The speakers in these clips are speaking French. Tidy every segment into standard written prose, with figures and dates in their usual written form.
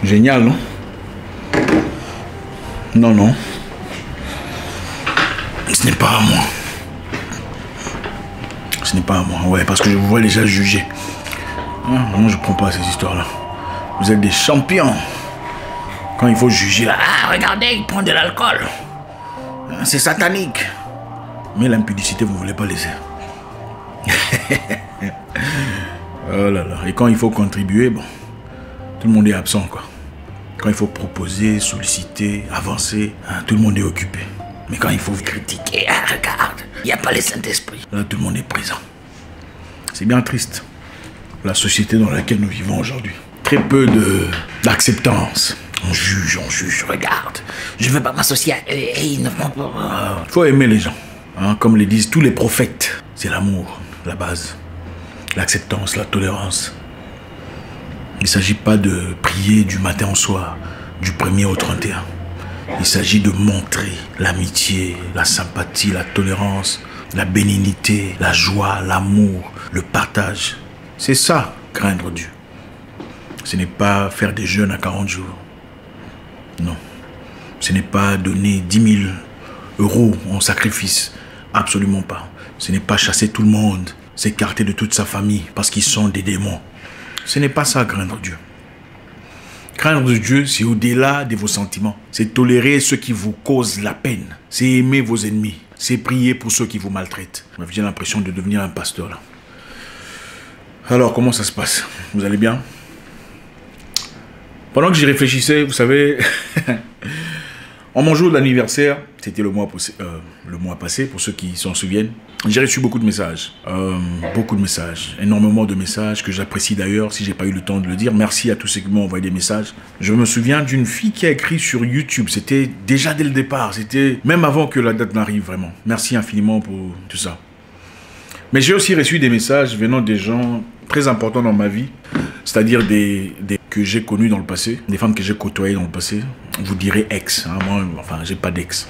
Génial, non? Non, non. Ce n'est pas à moi. Ce n'est pas à moi, ouais, parce que je vous vois déjà juger. Moi, je prends pas ces histoires-là. Vous êtes des champions. Quand il faut juger, là, ah, regardez, il prend de l'alcool. C'est satanique. Mais l'impudicité, vous ne voulez pas laisser. Oh là là. Et quand il faut contribuer, bon, tout le monde est absent, quoi. Quand il faut proposer, solliciter, avancer, hein, tout le monde est occupé. Mais quand il faut critiquer, ah, regarde, il n'y a pas le Saint-Esprit. Là, tout le monde est présent. C'est bien triste, la société dans laquelle nous vivons aujourd'hui. Très peu d'acceptance. On juge, regarde. Je ne veux pas m'associer à eux. Il faut aimer les gens. Hein, comme le disent tous les prophètes. C'est l'amour, la base. L'acceptance, la tolérance. Il ne s'agit pas de prier du matin au soir, du 1er au 31. Il s'agit de montrer l'amitié, la sympathie, la tolérance, la bénignité, la joie, l'amour, le partage. C'est ça, craindre Dieu. Ce n'est pas faire des jeûnes à 40 jours. Non. Ce n'est pas donner 10 000 euros en sacrifice. Absolument pas. Ce n'est pas chasser tout le monde, s'écarter de toute sa famille parce qu'ils sont des démons. Ce n'est pas ça, craindre Dieu. Craindre Dieu, c'est au-delà de vos sentiments. C'est tolérer ceux qui vous causent la peine. C'est aimer vos ennemis. C'est prier pour ceux qui vous maltraitent. J'ai l'impression de devenir un pasteur là. Alors, comment ça se passe? Vous allez bien? Pendant que j'y réfléchissais, vous savez, en mon jour d'anniversaire, c'était le mois passé, pour ceux qui s'en souviennent, j'ai reçu beaucoup de messages, énormément de messages que j'apprécie d'ailleurs, si j'ai pas eu le temps de le dire. Merci à tous ceux qui m'ont envoyé des messages. Je me souviens d'une fille qui a écrit sur YouTube, c'était déjà dès le départ, c'était même avant que la date n'arrive vraiment. Merci infiniment pour tout ça. Mais j'ai aussi reçu des messages venant des gens très importants dans ma vie, c'est-à-dire des que j'ai connus dans le passé, des femmes que j'ai côtoyées dans le passé. Vous direz ex, hein, moi, enfin, j'ai pas d'ex.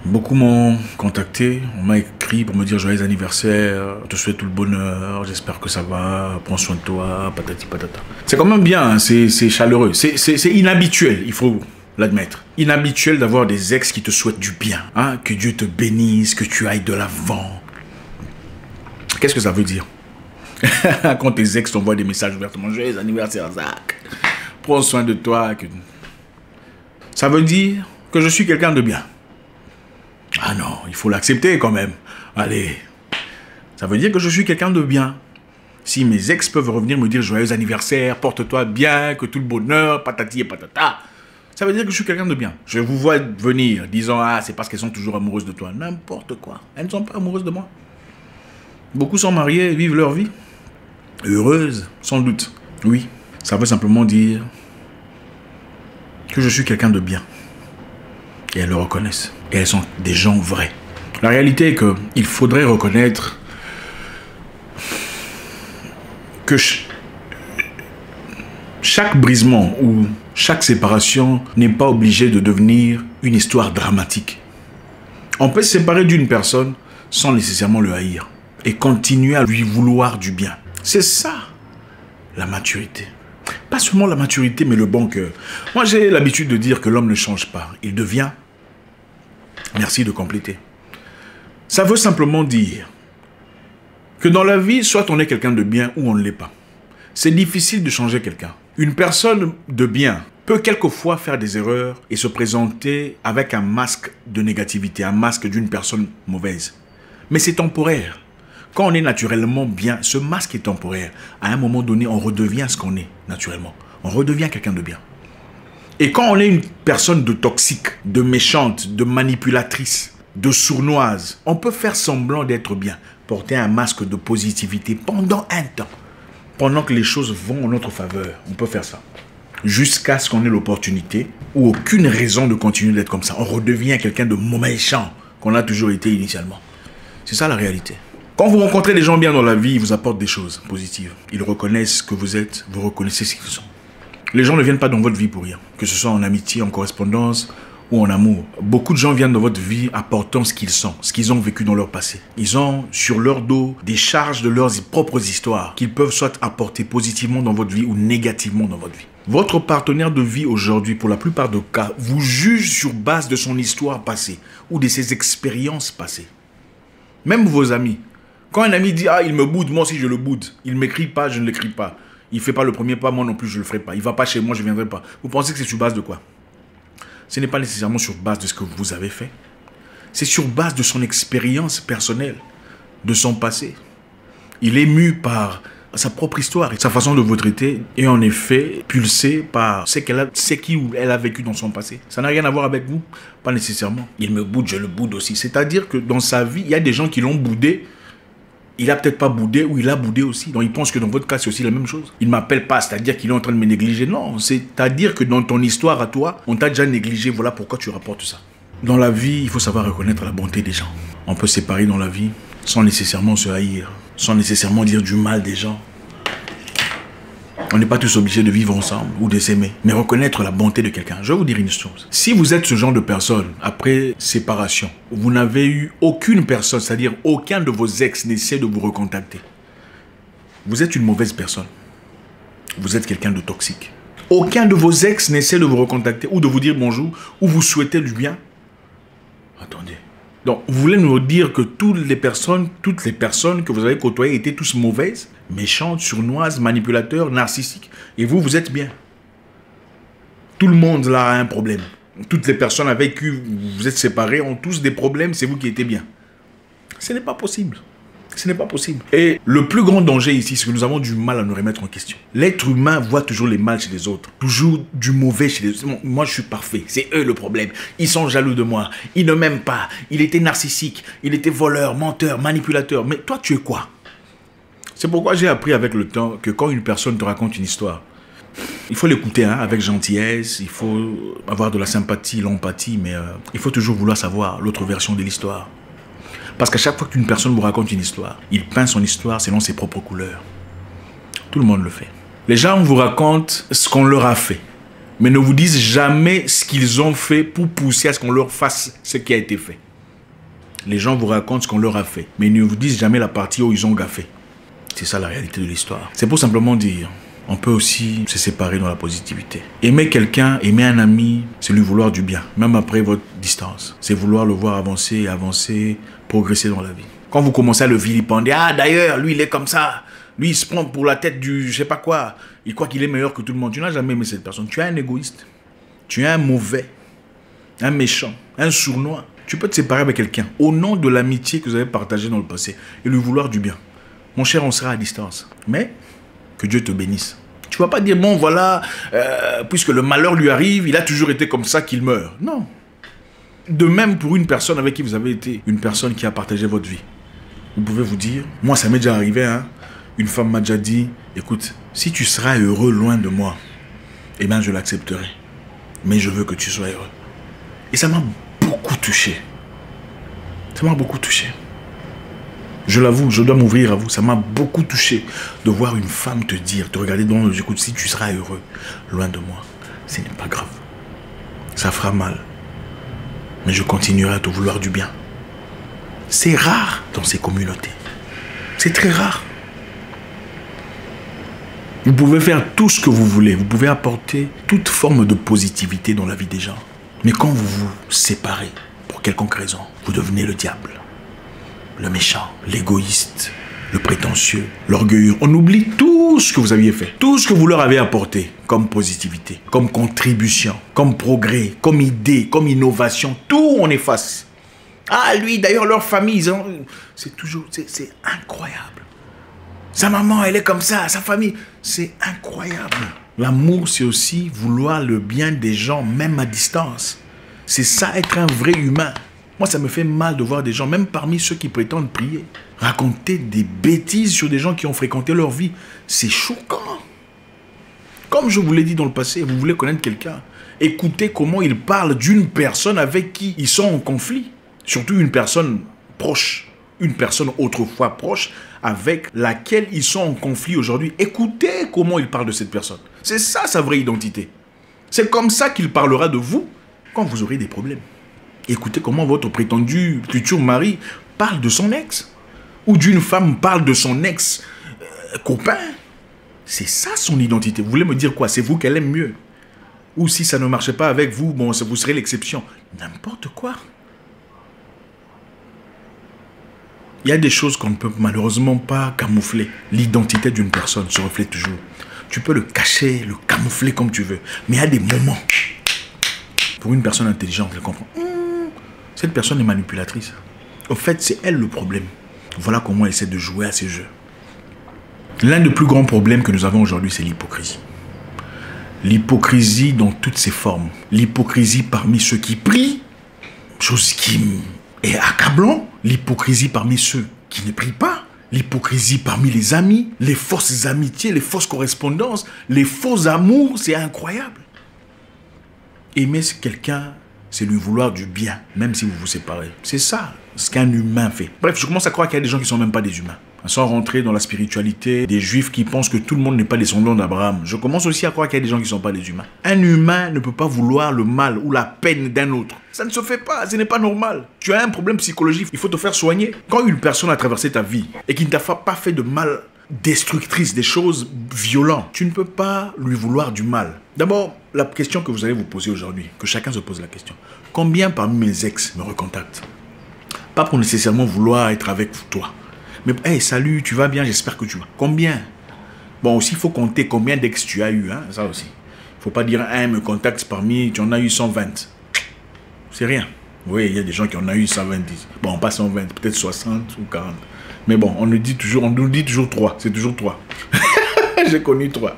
Beaucoup m'ont contacté, on m'a écrit pour me dire joyeux anniversaire, je te souhaite tout le bonheur, j'espère que ça va, prends soin de toi, patati patata. C'est quand même bien, hein, c'est chaleureux, c'est inhabituel, il faut l'admettre. Inhabituel d'avoir des ex qui te souhaitent du bien, hein, que Dieu te bénisse, que tu ailles de l'avant. Qu'est-ce que ça veut dire? Quand tes ex t'envoient des messages ouvertement, joyeux anniversaire Zach, prends soin de toi. Ça veut dire que je suis quelqu'un de bien. Ah non, il faut l'accepter quand même. Allez, ça veut dire que je suis quelqu'un de bien. Si mes ex peuvent revenir me dire joyeux anniversaire, porte-toi bien, que tout le bonheur, patati et patata, ça veut dire que je suis quelqu'un de bien. Je vous vois venir disant ah c'est parce qu'elles sont toujours amoureuses de toi. N'importe quoi, elles ne sont pas amoureuses de moi. Beaucoup sont mariés et vivent leur vie. Heureuses, sans doute. Oui, ça veut simplement dire que je suis quelqu'un de bien. Et elles le reconnaissent. Et elles sont des gens vrais. La réalité est qu'il faudrait reconnaître que chaque brisement ou chaque séparation n'est pas obligé de devenir une histoire dramatique. On peut se séparer d'une personne sans nécessairement le haïr et continuer à lui vouloir du bien. C'est ça, la maturité. Pas seulement la maturité, mais le bon cœur. Moi, j'ai l'habitude de dire que l'homme ne change pas. Il devient. Merci de compléter. Ça veut simplement dire que dans la vie, soit on est quelqu'un de bien ou on ne l'est pas. C'est difficile de changer quelqu'un. Une personne de bien peut quelquefois faire des erreurs et se présenter avec un masque de négativité, un masque d'une personne mauvaise. Mais c'est temporaire. Quand on est naturellement bien, ce masque est temporaire. À un moment donné, on redevient ce qu'on est naturellement. On redevient quelqu'un de bien. Et quand on est une personne de toxique, de méchante, de manipulatrice, de sournoise, on peut faire semblant d'être bien, porter un masque de positivité pendant un temps. Pendant que les choses vont en notre faveur, on peut faire ça. Jusqu'à ce qu'on ait l'opportunité ou aucune raison de continuer d'être comme ça. On redevient quelqu'un de méchant qu'on a toujours été initialement. C'est ça la réalité. Quand vous rencontrez des gens bien dans la vie, ils vous apportent des choses positives. Ils reconnaissent ce que vous êtes, vous reconnaissez ce qu'ils sont. Les gens ne viennent pas dans votre vie pour rien. Que ce soit en amitié, en correspondance, ou en amour. Beaucoup de gens viennent dans votre vie apportant ce qu'ils sont, ce qu'ils ont vécu dans leur passé. Ils ont sur leur dos des charges de leurs propres histoires qu'ils peuvent soit apporter positivement dans votre vie ou négativement dans votre vie. Votre partenaire de vie aujourd'hui, pour la plupart des cas, vous juge sur base de son histoire passée ou de ses expériences passées. Même vos amis. Quand un ami dit « Ah, il me boude, moi aussi je le boude. Il ne m'écrit pas, je ne l'écris pas. Il ne fait pas le premier pas, moi non plus je ne le ferai pas. Il ne va pas chez moi, je ne viendrai pas. » Vous pensez que c'est sur base de quoi? Ce n'est pas nécessairement sur base de ce que vous avez fait. C'est sur base de son expérience personnelle, de son passé. Il est mu par sa propre histoire et sa façon de vous traiter est en effet pulsé par ce qu'elle a vécu dans son passé. Ça n'a rien à voir avec vous, pas nécessairement. Il me boude, je le boude aussi. C'est-à-dire que dans sa vie, il y a des gens qui l'ont boudé. Il a peut-être pas boudé ou il a boudé aussi. Donc il pense que dans votre cas, c'est aussi la même chose. Il ne m'appelle pas, c'est-à-dire qu'il est en train de me négliger. Non, c'est-à-dire que dans ton histoire à toi, on t'a déjà négligé. Voilà pourquoi tu rapportes ça. Dans la vie, il faut savoir reconnaître la bonté des gens. On peut se séparer dans la vie sans nécessairement se haïr, sans nécessairement dire du mal des gens. On n'est pas tous obligés de vivre ensemble ou de s'aimer, mais reconnaître la bonté de quelqu'un. Je vais vous dire une chose. Si vous êtes ce genre de personne, après séparation, vous n'avez eu aucune personne, c'est-à-dire aucun de vos ex n'essaie de vous recontacter, vous êtes une mauvaise personne. Vous êtes quelqu'un de toxique. Aucun de vos ex n'essaie de vous recontacter ou de vous dire bonjour ou vous souhaiter du bien. Attendez. Donc, vous voulez nous dire que toutes les personnes que vous avez côtoyées étaient tous mauvaises, méchantes, sournoises, manipulateurs, narcissiques. Et vous, vous êtes bien. Tout le monde là a un problème. Toutes les personnes avec qui vous êtes séparés ont tous des problèmes, c'est vous qui étiez bien. Ce n'est pas possible. Ce n'est pas possible. Et le plus grand danger ici, c'est que nous avons du mal à nous remettre en question. L'être humain voit toujours les mal chez les autres. Toujours du mauvais chez les autres. Moi, je suis parfait. C'est eux le problème. Ils sont jaloux de moi. Ils ne m'aiment pas. Il était narcissique. Il était voleur, menteur, manipulateur. Mais toi, tu es quoi? C'est pourquoi j'ai appris avec le temps que quand une personne te raconte une histoire, il faut l'écouter avec gentillesse. Il faut avoir de la sympathie, l'empathie. Mais il faut toujours vouloir savoir l'autre version de l'histoire. Parce qu'à chaque fois qu'une personne vous raconte une histoire, il peint son histoire selon ses propres couleurs. Tout le monde le fait. Les gens vous racontent ce qu'on leur a fait, mais ne vous disent jamais ce qu'ils ont fait pour pousser à ce qu'on leur fasse ce qui a été fait. Les gens vous racontent ce qu'on leur a fait, mais ils ne vous disent jamais la partie où ils ont gaffé. C'est ça la réalité de l'histoire. C'est pour simplement dire, on peut aussi se séparer dans la positivité. Aimer quelqu'un, aimer un ami, c'est lui vouloir du bien, même après votre distance. C'est vouloir le voir avancer, progresser dans la vie. Quand vous commencez à le vilipender, ah d'ailleurs, lui il est comme ça, lui il se prend pour la tête du je sais pas quoi, il croit qu'il est meilleur que tout le monde. Tu n'as jamais aimé cette personne. Tu es un égoïste, tu es un mauvais, un méchant, un sournois. Tu peux te séparer avec quelqu'un au nom de l'amitié que vous avez partagée dans le passé et lui vouloir du bien. Mon cher, on sera à distance, mais que Dieu te bénisse. Tu ne vas pas dire, bon voilà, puisque le malheur lui arrive, il a toujours été comme ça qu'il meurt. Non. De même pour une personne avec qui vous avez été, une personne qui a partagé votre vie. Vous pouvez vous dire, moi ça m'est déjà arrivé, une femme m'a déjà dit, écoute, si tu seras heureux loin de moi, eh bien je l'accepterai. Mais je veux que tu sois heureux. Et ça m'a beaucoup touché. Ça m'a beaucoup touché. Je l'avoue, je dois m'ouvrir à vous. Ça m'a beaucoup touché de voir une femme te dire, te regarder dans les yeux, écoute, si tu seras heureux loin de moi, ce n'est pas grave. Ça fera mal. Mais je continuerai à te vouloir du bien. C'est rare dans ces communautés. C'est très rare. Vous pouvez faire tout ce que vous voulez. Vous pouvez apporter toute forme de positivité dans la vie des gens. Mais quand vous vous séparez, pour quelconque raison, vous devenez le diable. Le méchant, l'égoïste, le prétentieux, l'orgueilleux. On oublie tout ce que vous aviez fait. Tout ce que vous leur avez apporté comme positivité, comme contribution, comme progrès, comme idée, comme innovation. Tout on efface. Ah, lui, d'ailleurs, leur famille, ils ont... C'est toujours... C'est incroyable. Sa maman, elle est comme ça, sa famille. C'est incroyable. L'amour, c'est aussi vouloir le bien des gens, même à distance. C'est ça, être un vrai humain. Moi, ça me fait mal de voir des gens, même parmi ceux qui prétendent prier, raconter des bêtises sur des gens qui ont fréquenté leur vie. C'est choquant. Comme je vous l'ai dit dans le passé, vous voulez connaître quelqu'un, écoutez comment il parle d'une personne avec qui ils sont en conflit. Surtout une personne proche, une personne autrefois proche, avec laquelle ils sont en conflit aujourd'hui. Écoutez comment il parle de cette personne. C'est ça sa vraie identité. C'est comme ça qu'il parlera de vous. quand vous aurez des problèmes. Écoutez comment votre prétendu futur mari parle de son ex. Ou d'une femme parle de son ex-copain. C'est ça son identité. Vous voulez me dire quoi? C'est vous qu'elle aime mieux. Ou si ça ne marchait pas avec vous, bon, vous serez l'exception. N'importe quoi. Il y a des choses qu'on ne peut malheureusement pas camoufler. L'identité d'une personne se reflète toujours. Tu peux le cacher, le camoufler comme tu veux. Mais il y a des moments. Pour une personne intelligente, elle comprend. Cette personne est manipulatrice. Au fait, c'est elle le problème. Voilà comment elle essaie de jouer à ces jeux. L'un des plus grands problèmes que nous avons aujourd'hui, c'est l'hypocrisie. L'hypocrisie dans toutes ses formes. L'hypocrisie parmi ceux qui prient, chose qui est accablant. L'hypocrisie parmi ceux qui ne prient pas. L'hypocrisie parmi les amis, les fausses amitiés, les fausses correspondances, les faux amours, c'est incroyable. Aimer quelqu'un, c'est lui vouloir du bien, même si vous vous séparez. C'est ça, ce qu'un humain fait. Bref, je commence à croire qu'il y a des gens qui ne sont même pas des humains. Sans rentrer dans la spiritualité, des juifs qui pensent que tout le monde n'est pas descendant d'Abraham. Je commence aussi à croire qu'il y a des gens qui ne sont pas des humains. Un humain ne peut pas vouloir le mal ou la peine d'un autre. Ça ne se fait pas, ce n'est pas normal. Tu as un problème psychologique, il faut te faire soigner. Quand une personne a traversé ta vie et qui ne t'a pas fait de mal destructrice, des choses violentes, tu ne peux pas lui vouloir du mal. D'abord, la question que vous allez vous poser aujourd'hui, que chacun se pose la question. Combien parmi mes ex me recontactent? Pas pour nécessairement vouloir être avec toi. Mais, hey, salut, tu vas bien, j'espère que tu vas. Combien? Bon, aussi, il faut compter combien d'ex tu as eu, hein, ça aussi. Il ne faut pas dire, un me contacte parmi, tu en as eu 120. C'est rien. Oui, il y a des gens qui en ont eu 120. Bon, pas 120, peut-être 60 ou 40. Mais bon, on nous dit toujours 3. C'est toujours 3. J'ai connu 3.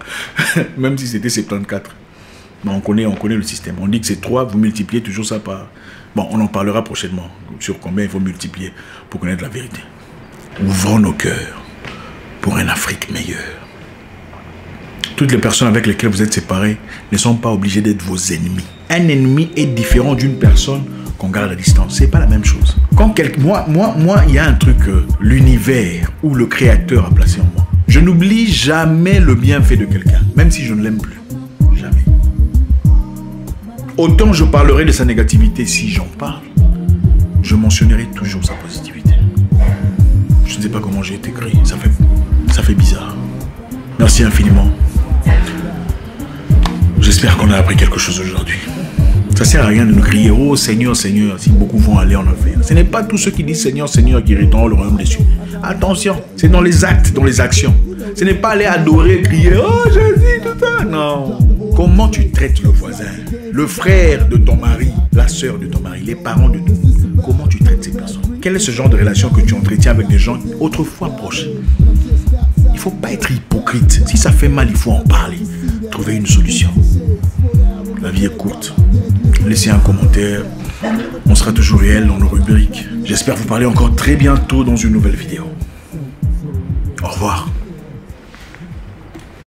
Même si c'était 74. Bon, on connaît le système. On dit que c'est 3, vous multipliez toujours ça par... Bon, on en parlera prochainement sur combien il faut multiplier pour connaître la vérité. Ouvrons nos cœurs pour une Afrique meilleure. Toutes les personnes avec lesquelles vous êtes séparés ne sont pas obligées d'être vos ennemis. Un ennemi est différent d'une personne qu'on garde à distance. C'est pas la même chose. Quand moi, il y a un truc que l'univers ou le créateur a placé en moi. Je n'oublie jamais le bienfait de quelqu'un, même si je ne l'aime plus. Jamais. Autant je parlerai de sa négativité si j'en parle, je mentionnerai toujours sa positivité. Je ne sais pas comment j'ai été créé, ça fait bizarre. Merci infiniment. J'espère qu'on a appris quelque chose aujourd'hui. Ça ne sert à rien de nous crier « Oh Seigneur, Seigneur », si beaucoup vont aller en enfer. Ce n'est pas tous ceux qui disent « Seigneur, Seigneur » qui hériteront le royaume des cieux. Attention, c'est dans les actes, dans les actions. Ce n'est pas aller adorer, crier « Oh Jésus », tout ça. Non. Comment tu traites le voisin, le frère de ton mari, la sœur de ton mari, les parents de ton mari. Comment tu traites ces personnes? Quel est ce genre de relation que tu entretiens avec des gens autrefois proches? Il ne faut pas être hypocrite. Si ça fait mal, il faut en parler. Trouver une solution. La vie est courte. Laissez un commentaire. On sera toujours réel dans nos rubriques. J'espère vous parler encore très bientôt dans une nouvelle vidéo. Au revoir.